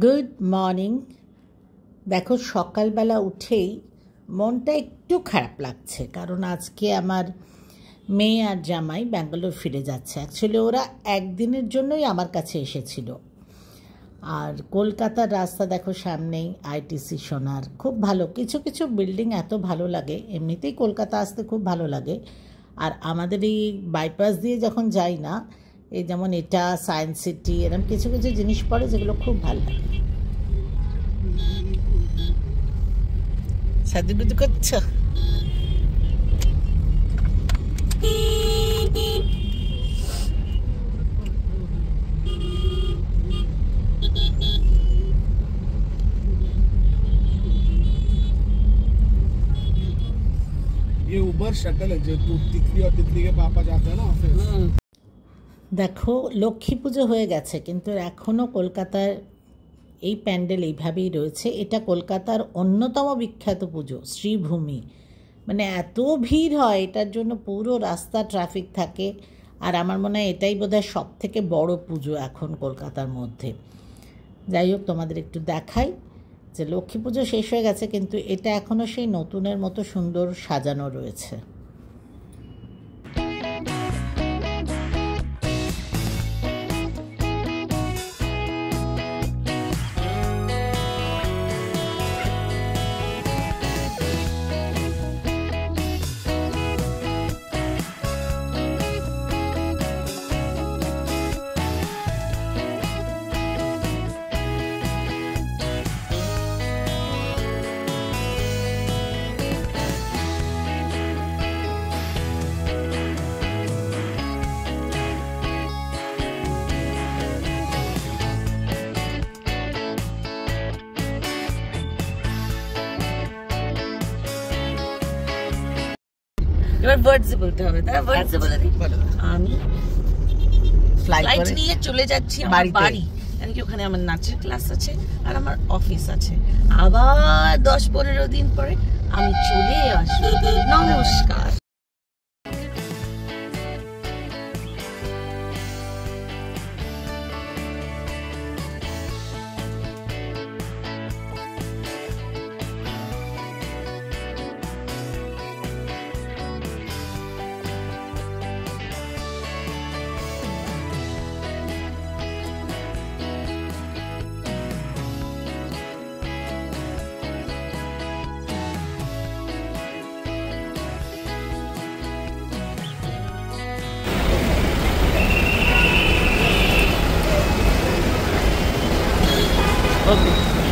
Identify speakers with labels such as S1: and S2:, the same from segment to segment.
S1: Good morning. দেখো সকালবেলা উঠেই মনটা একটু খারাপ লাগছে, কারণ আজকে আমার মেয়ে আর জামাই ব্যাঙ্গালোর ফিরে যাচ্ছে। অ্যাকচুয়ালি ওরা একদিনের জন্যই আমার কাছে এসেছিল। আর কলকাতার রাস্তা দেখো সামনেই আইটিসি সোনার, খুব ভালো। কিছু কিছু বিল্ডিং এত ভালো লাগে, এমনিতেই কলকাতা আসতে খুব ভালো লাগে। আর আমাদের এই বাইপাস দিয়ে যখন যাই না, এই যেমন এটা সায়েন্স সিটি, এরকম কিছু কিছু জিনিস পড়ে যেগুলো খুব ভালো লাগে। সাজুগুজু করছো?
S2: ये उबर शटल है जो तितली और तितली के पापा जाते हैं ना ऑफिस।
S1: দেখো লক্ষ্মী পুজো হয়ে গেছে, কিন্তু এখনও কলকাতার এই প্যান্ডেল এইভাবেই রয়েছে। এটা কলকাতার অন্যতম বিখ্যাত পুজো, শ্রীভূমি। মানে এত ভিড় হয়, এটার জন্য পুরো রাস্তা ট্রাফিক থাকে। আর আমার মনে হয় এটাই বোধহয় সব থেকে বড় পুজো এখন কলকাতার মধ্যে। যাই হোক, তোমাদের একটু দেখাই যে লক্ষ্মী পুজো শেষ হয়ে গেছে, কিন্তু এটা এখনও সেই নতুনের মতো সুন্দর সাজানো রয়েছে।
S3: এবার ওয়ার্ডসে বলতে হবে, তারা ওয়ার্ডসে বলে দিই। আমি ফ্লাইট নিয়ে চলে যাচ্ছি আমার বাড়ি, কারণ কি ওখানে আমার নাচের ক্লাস আছে আর আমার অফিস আছে। আবার 10-15 দিন পরে আমি চলে আসবো। নমস্কার।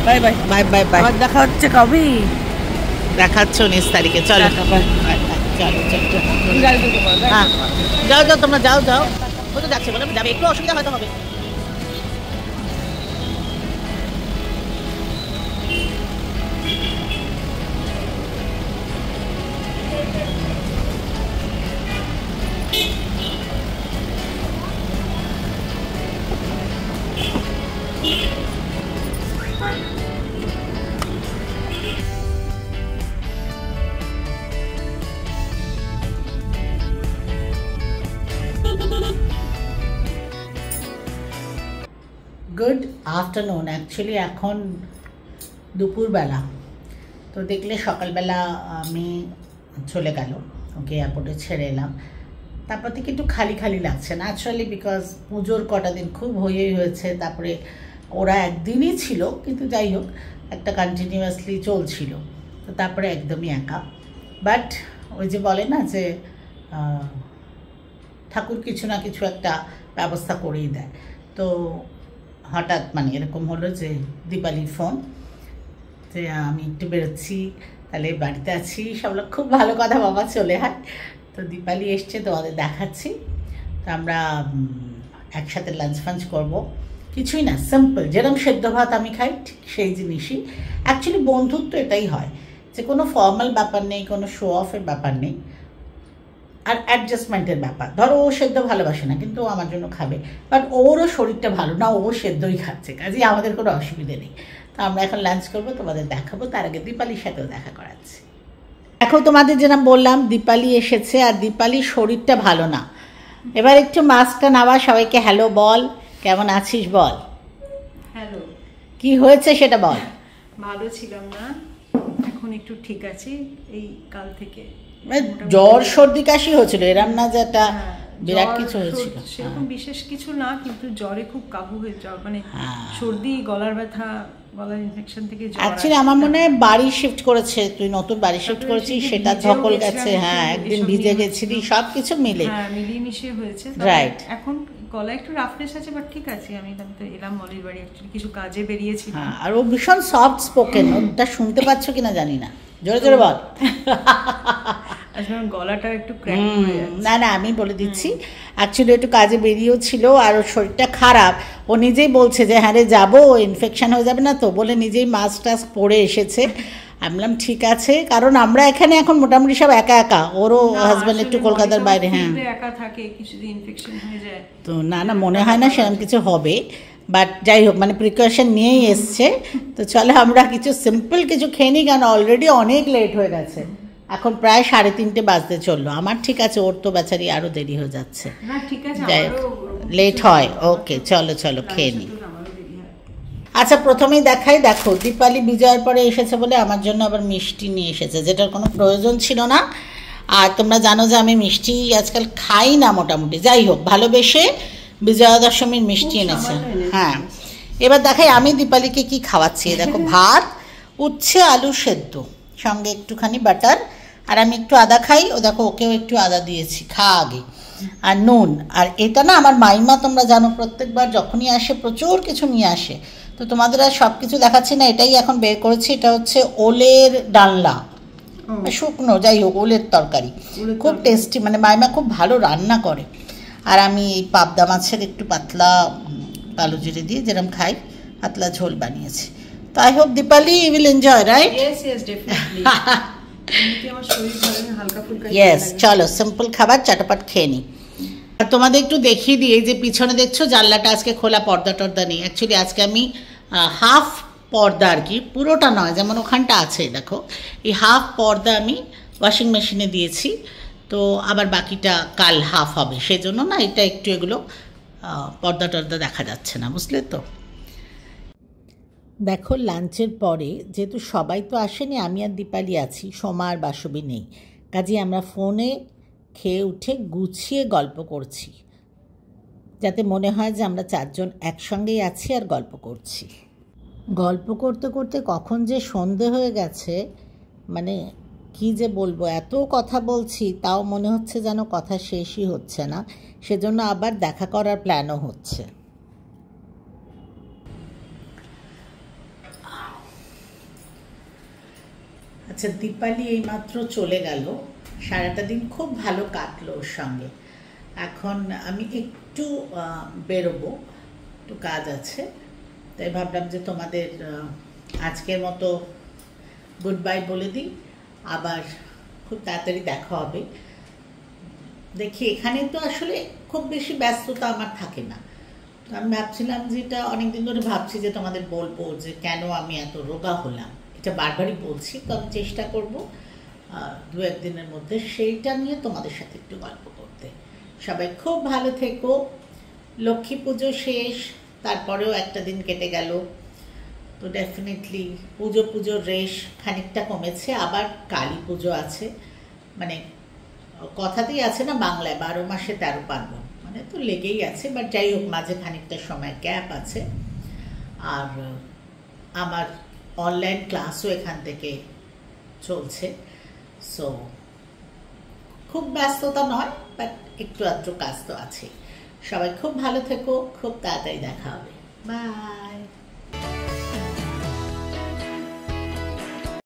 S1: Bye bye bye bye bye.
S3: আবার দেখা হচ্ছে কবে?
S1: দেখাচ্ছ 19 তারিখে। চলো চলো চলো। হ্যাঁ যাও যাও, তোমরা যাও যাও। ও তো যাচ্ছে, বলে যাবে, একটু অসুবিধা হয়তো হবে। Good afternoon. অ্যাকচুয়ালি এখন দুপুরবেলা। তো দেখলে সকালবেলা আমি চলে গেল, ওকে এয়ারপোর্টে ছেড়ে এলাম। তারপর থেকে একটু খালি খালি লাগছে ন্যাচারালি, বিকজ পুজোর কটা দিন খুব হয়েছে। তারপরে ওরা একদিনই ছিল, কিন্তু যাই হোক একটা কন্টিনিউয়াসলি চলছিল। তো তারপরে একদমই একা। বাট ওই যে বলে না যে ঠাকুর কিছু না কিছু একটা ব্যবস্থা করেই দেয়। তো হঠাৎ মানে এরকম হলো যে দীপালির ফোন, যে আমি একটু বেরোচ্ছি, তাহলে বাড়িতে আছি। সব লোক খুব ভালো কথা, বাবা চলে হয়। তো দীপালি এসছে, তোমাদের দেখাচ্ছি। তো আমরা একসাথে লাঞ্চ ফাঞ্চ করবো। কিছুই না, সিম্পল, যেরকম সেদ্ধ ভাত আমি খাই ঠিক সেই জিনিসই। অ্যাকচুয়ালি বন্ধুত্ব এটাই হয় যে কোনো ফর্মাল ব্যাপার নেই, কোনো শো অফের ব্যাপার নেই, আর অ্যাডজাস্টমেন্টের ব্যাপার। ধরো ও সেদ্ধ ভালোবাসে না, কিন্তু ও আমার জন্য খাবে। বাট ওরও শরীরটা ভালো না, ও সেদ্ধই খাচ্ছে, কাজেই আমাদের কোনো অসুবিধে নেই। তো আমরা এখন লাঞ্চ করবো, তোমাদের দেখাবো। তার আগে দীপালির সাথেও দেখা করাচ্ছি। দেখো তোমাদের যেরকম বললাম, দীপালি এসেছে, আর দীপালির শরীরটা ভালো না। এবার একটু মাস্কটা নাওয়া, সবাইকে হ্যালো বল, কেমন আছিস বল।
S3: হ্যালো।
S1: কি হয়েছে সেটা বল।
S4: ভালো ছিলাম না, এখন একটু ঠিক আছি। এই কাল থেকে
S1: জ্বর সর্দি কাশি হয়েছিল, এরম না যেটা বিরাট কিছু হয়েছিল।
S4: সেরকম বিশেষ কিছু না, কিন্তু জ্বরে খুব কাবু হয়ে যাওয়া, মানে সর্দি, গলার ব্যথা, গলার ইনফেকশন থেকে জ্বর।
S1: অ্যাকচুয়ালি আমার মনে হয় বাড়ি শিফট করেছে, তুই নতুন বাড়ি শিফট করেছিস, সেটা ধকল গেছে। হ্যাঁ, একদিন ভিজে গেছিলি, সবকিছু মিলে
S4: মিলিয়ে মিশিয়ে হয়েছে।
S1: রাইট।
S4: এখন গলা একটু রাফনেস আছে, বাট ঠিক আছে। আমি তো এলাম মলির বাড়ি, অ্যাকচুয়ালি কিছু কাজে বেরিয়েছি।
S1: হ্যাঁ, আর ও ভীষণ সফট স্পোকেন, ওটা শুনতে পাচ্ছ কিনা জানি না, জোরে জোরে বল।
S4: গলাটা একটু ক্র্যাক হয়ে যাচ্ছে।
S1: না না, আমি বলে দিচ্ছি, অ্যাকচুয়ালি একটু কাজে বেরিয়েও ছিল, আর ওর শরীরটা খারাপ। ও নিজেই বলছে যে হ্যাঁ রে যাবো, ইনফেকশন হয়ে যাবে না তো, বলে নিজেই মাস্ক টাস্ক পরে এসেছে। আমি বললাম ঠিক আছে, কারণ আমরা এখানে এখন মোটামুটি সব একা একা, ওরও হাজব্যান্ড একটু কলকাতার বাইরে। হ্যাঁ,
S4: একা থাকে, কিছুদিন ইনফেকশন হয়ে যায়
S1: তো না না, মনে হয় না সেরকম কিছু হবে, বাট যাই হোক, মানে প্রিকশন নিয়েই এসছে। তো চলো আমরা কিছু সিম্পল কিছু খেয়ে নিই, কারণ অলরেডি অনেক লেট হয়ে গেছে, এখন প্রায় 3:30 বাজতে চললো। আমার ঠিক আছে, ওর তো বেচারি আরও দেরি হয়ে যাচ্ছে। যাই হোক, লেট হয়। ওকে, চলো চলো খেয়ে নিই। আচ্ছা, প্রথমেই দেখাই, দেখো দীপালি বিজয়ের পরে এসেছে বলে আমার জন্য আবার মিষ্টি নিয়ে এসেছে, যেটার কোনো প্রয়োজন ছিল না। আর তোমরা জানো যে আমি মিষ্টি আজকাল খাই না মোটামুটি, যাই হোক ভালোবেসে বিজয়া দশমীর মিষ্টি এনেছে। হ্যাঁ, এবার দেখাই আমি দীপালিকে কি খাওয়াচ্ছি। দেখো, ভাত, উচ্ছে আলু সেদ্ধ, সঙ্গে একটুখানি বাটার, আর আমি একটু আদা খাই। ও দেখো, ওকেও একটু আদা দিয়েছি, খা আগে, আর নুন। আর এটা না আমার মাইমা, তোমরা জানো প্রত্যেকবার যখনই আসে প্রচুর কিছু নিয়ে আসে, তো তোমাদের আর সব কিছু দেখাচ্ছি না, এটাই এখন বের করেছি। এটা হচ্ছে ওলের ডালনা, শুকনো, যাই হোক, ওলের তরকারি, খুব টেস্টি, মানে মাইমা খুব ভালো রান্না করে। আর আমি এই পাবদা মাছের একটু পাতলা কালো জিরে দিয়ে যেরকম খাই, পাতলা ঝোল বানিয়েছি। তো I hope Deepali you will enjoy, right?
S4: Yes definitely. আমার শরীর ভালো না, হালকা ফুলকা।
S1: ইয়েস, চলো সিম্পল খাবার চটপট খেয়ে নিই। আর তোমাদের একটু দেখিয়ে দিই, এই যে পিছনে দেখছো জানলাটা আজকে খোলা, পর্দা টর্দা নেই। অ্যাকচুয়ালি আজকে আমি হাফ পর্দা, আর কি পুরোটা নয়, যেমন ওখানটা আছে দেখো, এই হাফ পর্দা আমি ওয়াশিং মেশিনে দিয়েছি, তো আবার বাকিটা কাল হাফ হবে, সেজন্য না এটা একটু এগুলো পর্দা টর্দা দেখা যাচ্ছে না, বুঝলে তো। দেখো, লাঞ্চের পরে যেহেতু সবাই তো আসেনি, আমি আর দীপালি আছি, সোমা আর বাসবী নেই, কাজে আমরা ফোনে খেয়ে উঠে গুছিয়ে গল্প করছি, যাতে মনে হয় যে আমরা চারজন একসঙ্গেই আছি আর গল্প করছি। গল্প করতে করতে কখন যে সন্ধে হয়ে গেছে, মানে কি যে বলবো, এত কথা বলছি, তাও মনে হচ্ছে যেন কথা শেষই হচ্ছে না, সেজন্য আবার দেখা করার প্ল্যানও হচ্ছে। আচ্ছা, দীপালি এইমাত্র চলে গেল, সারাটা দিন খুব ভালো কাটলো ওর সঙ্গে। এখন আমি একটু বেরোবো, একটু কাজ আছে, তাই ভাবলাম যে তোমাদের আজকের মতো গুড বাই বলে দিই, আবার খুব তাড়াতাড়ি দেখা হবে। দেখি, এখানে তো আসলে খুব বেশি ব্যস্ততা আমার থাকে না, তো আমি ভাবছিলাম যে এটা অনেকদিন ধরে ভাবছি যে তোমাদের বলবো যে কেন আমি এত রোগা হলাম, এটা বারবারই বলছি, তো আমি চেষ্টা করবো 2-1 দিনের মধ্যে সেইটা নিয়ে তোমাদের সাথে একটু গল্প করতে। সবাই খুব ভালো থেকো। লক্ষ্মী পুজো শেষ, তারপরেও একটা দিন কেটে গেল, তো ডেফিনেটলি পুজোর রেশ খানিকটা কমেছে, আবার কালী পুজো আছে, মানে কথাতেই আছে না বাংলায় 12 মাসে 13 পার্বণ, মানে তো লেগেই আছে, বাট যাই হোক মাঝে খানিকটা সময় গ্যাপ আছে। আর আমার অনলাইন ক্লাসও এখান থেকে চলছে, সো খুব ব্যস্ততা নয়, বাট একটু আধটু কাজ তো আছে। সবাই খুব ভালো থেকো, খুব তাড়াতাড়ি দেখা হবে, বাই।